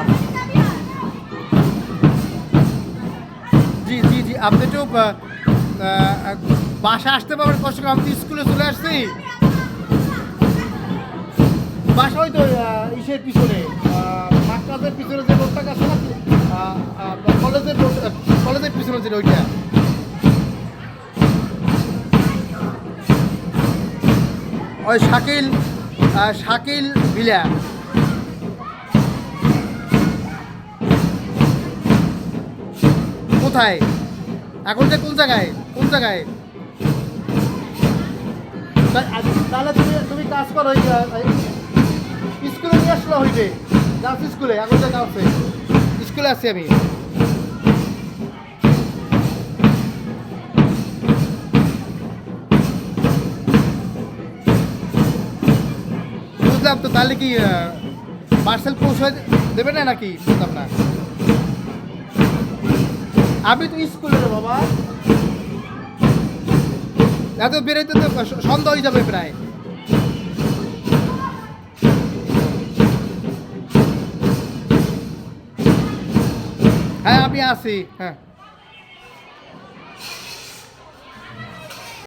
আসলাম। জি জি জি, আপনি একটু বাসা আসতে পারবেন কষ্ট করে? আমি তো স্কুলে চলে আসছি। বাসা ওই তো ইসের পিছনে, মাকড়াদের পিছনে যে রোডটা আছে না, কলেজের রোড, কলেজের পিছনে যে ওইটা। ওই শাকিল, শাকিল ভিলা। কোথায় এখন, যে কোন জায়গায়, কোন জায়গায়? তাহলে তুমি তুমি কাজ করো, স্কুলে নিয়ে আসলে হইবে। গার্লস স্কুলে, এখন যে গার্লসে স্কুলে আছি আমি। বুঝলাম তো, তাহলে কি পার্সেল পৌঁছে দেবে না নাকি? বুঝলাম না। আমি তো স্কুলে রে বাবা, এত বেরোতে তো সন্ধ্যা হয়ে যাবে প্রায়। হ্যাঁ আমি আছি, হ্যাঁ।